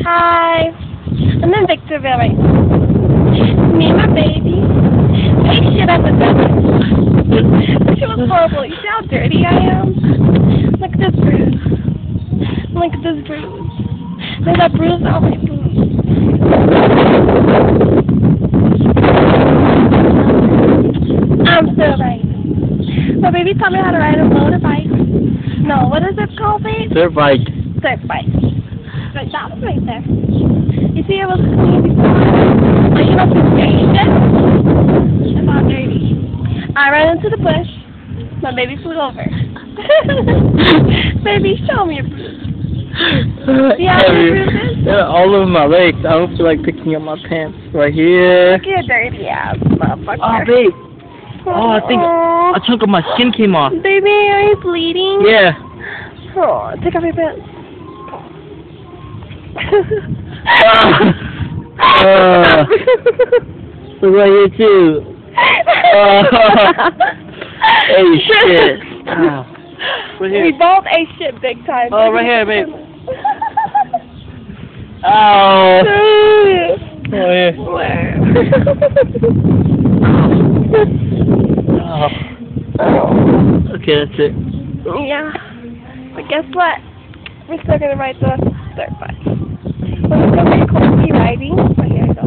Hi. I'm in Victorville right now. Me and my baby. Ate shit at the dentist. She was horrible. You see how dirty I am? Look at this bruise. Look at this bruise. There's a bruise on my boot. I'm still right. My baby taught me how to ride a motorbike. No, what is it called, babe? Dirt bike. Dirt bike. Right, that was right there. You see, it was clean before. Like, you know, some dirty shit. It's all dirty. I ran into the bush. My baby flew over. Baby, show me your bruise. Yeah, your bruises? Yeah, all over my legs. I hope you like picking up my pants right here. Look at your dirty ass, motherfucker. Oh, babe. Oh, I think a chunk of my skin came off. Baby, are you bleeding? Yeah. Oh, take off your pants. Look right here too. Hey shit. Right here. We both ate shit big time. Oh, right here, babe. Ow. Oh, yeah. Where? Oh. Okay, that's it. Yeah. But guess what? We're still gonna ride the dirt bike. We're still gonna be riding. Oh, here I go.